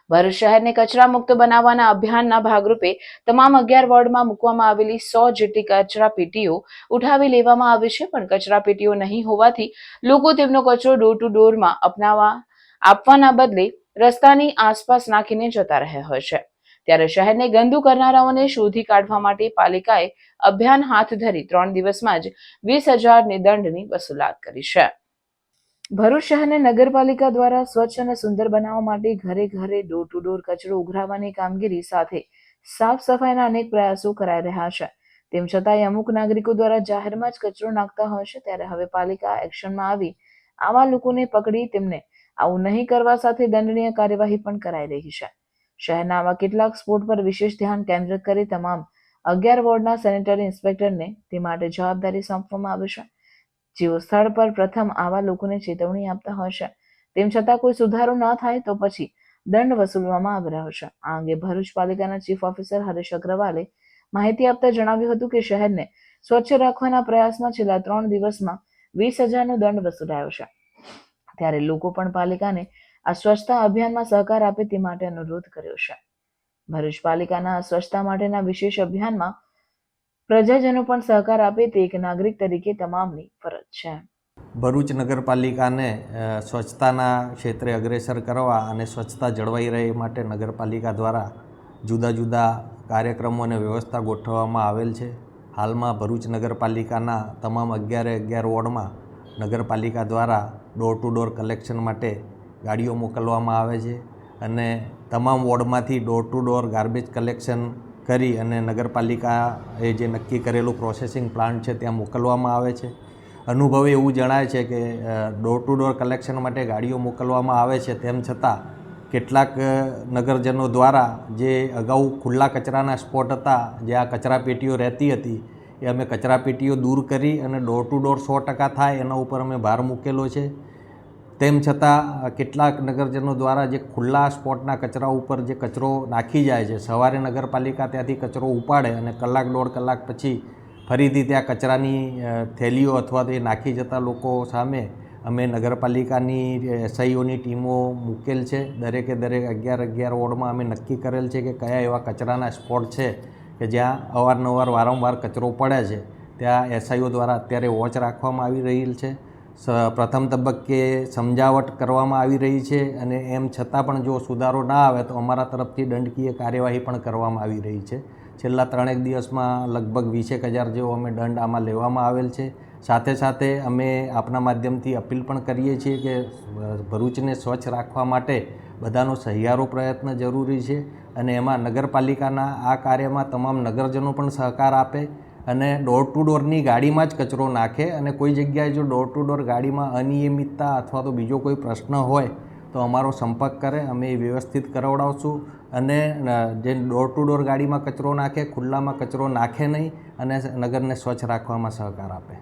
ભરૂચ શહેરને કચરા મુક્ત બનાવવાના અભિયાનના ભાગરૂપે તમામ 11 વોર્ડમાં મૂકવામાં આવેલી 100 જેટલી કચરા પેટીઓ ઉઠાવી લેવામાં આવી છે, પણ કચરા પેટીઓ નહીં હોવાથી લોકો તેમનો કચરો ડોર ટુ ડોરમાં આપવાના બદલે રસ્તાની આસપાસ નાખીને જતા રહ્યા હોય છે। ત્યારે શહેરને ગંદુ કરનારાઓને શોધી કાઢવા માટે પાલિકાએ અભિયાન હાથ ધરી 3 દિવસમાં જ 20,000ની દંડની વસૂલાત કરી છે। ભરૂચ શહેરને નગરપાલિકા દ્વારા સ્વચ્છ અને સુંદર બનાવવા માટે ઘરે ઘરે ડોર ટુ ડોર કચરો ઉઘરાવવાની કામગીરી સાથે સાફ સફાઈના અનેક પ્રયાસો કરાઈ રહ્યા છે। તેમ છતાંય અમુક નાગરિકો દ્વારા જાહેરમાં જ કચરો નાખતા હોય છે, ત્યારે હવે પાલિકા એક્શનમાં આવી આવા લોકોને પકડી તેમને આવું નહીં કરવા સાથે દંડનીય કાર્યવાહી પણ કરાઈ રહી છે। શહેરના આવા કેટલાક સ્પોટ પર વિશેષ ધ્યાન કેન્દ્રિત કરી તમામ 11 વોર્ડના સેનેટરી ઇન્સ્પેક્ટરને તે માટે જવાબદારી સોંપવામાં આવી છે, જેઓ સ્થળ પર પ્રથમ આવા લોકોને ચેતવણી આપતા હોય છે। તેમ છતાં કોઈ સુધારો ન થાય તો પછી દંડ વસૂલવામાં આવી રહ્યો છે। આ અંગે ભરૂચ પાલિકાના ચીફ ઓફિસર હરેશ અગ્રવાલે માહિતી આપતા જણાવ્યું હતું કે શહેરને સ્વચ્છ રાખવાના પ્રયાસમાં છેલ્લા 3 દિવસમાં 20,000નો દંડ વસૂલાયો છે। ત્યારે લોકો પણ પાલિકાને આ સ્વચ્છતા અભિયાનમાં સહકાર આપે તે માટે અનુરોધ કર્યો છે। ભરૂચ પાલિકાના સ્વચ્છતા માટેના વિશેષ અભિયાનમાં પ્રજાજનો પણ સહકાર આપે તે એક નાગરિક તરીકે તમામની ફરજ છે। ભરૂચ નગરપાલિકાને સ્વચ્છતાના ક્ષેત્રે અગ્રેસર કરવા અને સ્વચ્છતા જળવાઈ રહે એ માટે નગરપાલિકા દ્વારા જુદા જુદા કાર્યક્રમો અને વ્યવસ્થા ગોઠવવામાં આવેલ છે। હાલમાં ભરૂચ નગરપાલિકાના તમામ 11 વોર્ડમાં નગરપાલિકા દ્વારા ડોર ટુ ડોર કલેક્શન માટે ગાડીઓ મોકલવામાં આવે છે અને તમામ વોર્ડમાંથી door to door garbage collection કરી અને નગરપાલિકાએ જે નક્કી કરેલું પ્રોસેસિંગ પ્લાન્ટ છે ત્યાં મોકલવામાં આવે છે। અનુભવે એવું જણાય છે કે ડોર ટુ ડોર કલેક્શન માટે ગાડીઓ મોકલવામાં આવે છે, તેમ છતાં કેટલાક નગરજનો દ્વારા જે અગાઉ ખુલ્લા કચરાના સ્પોટ હતા, જે આ કચરા પેટીઓ રહેતી હતી, એ અમે કચરા પેટીઓ દૂર કરી અને ડોર ટુ ડોર 100% થાય એના ઉપર અમે ભાર મૂકેલો છે। તેમ છતાં કેટલાક નગરજનો દ્વારા જે ખુલ્લા સ્પોટના કચરા ઉપર જે કચરો નાખી જાય છે, સવારે નગરપાલિકા ત્યાંથી કચરો ઉપાડે અને કલાક 1.5 કલાક પછી ફરીથી ત્યાં કચરાની થેલીઓ અથવા તો એ નાખી જતા લોકો સામે અમે નગરપાલિકાની એસઆઈઓની ટીમો મૂકેલ છે। દરેકે દરેક 11 વોર્ડમાં અમે નક્કી કરેલ છે કે કયા એવા કચરાના સ્પોટ છે કે જ્યાં અવારનવાર વારંવાર કચરો પડે છે, ત્યાં એસઆઈઓ દ્વારા અત્યારે વોચ રાખવામાં આવી રહેલ છે। પ્રથમ તબક્કે સમજાવટ કરવામાં આવી રહી છે અને એમ છતાં પણ જો સુધારો ના આવે તો અમારા તરફથી દંડકીય કાર્યવાહી પણ કરવામાં આવી રહી છે। છેલ્લા 3 દિવસમાં લગભગ 20,000 જેવો અમે દંડ આમાં લેવામાં આવેલ છે। સાથે સાથે અમે આપના માધ્યમથી અપીલ પણ કરીએ છીએ કે ભરૂચને સ્વચ્છ રાખવા માટે બધાનો સહિયારો પ્રયત્ન જરૂરી છે અને એમાં નગરપાલિકાના આ કાર્યમાં તમામ નગરજનો પણ સહકાર આપે અને ડોર ટુ ડોરની ગાડીમાં જ કચરો નાખે અને કોઈ જગ્યાએ જો ડોર ટુ ડોર ગાડીમાં અનિયમિતતા અથવા તો બીજો કોઈ પ્રશ્ન હોય તો અમારો સંપર્ક કરે, અમે એ વ્યવસ્થિત કરાવડાવશું અને જે ડોર ટુ ડોર ગાડીમાં કચરો નાખે, ખુલ્લામાં કચરો નાખે નહીં અને નગરને સ્વચ્છ રાખવામાં સહકાર આપે।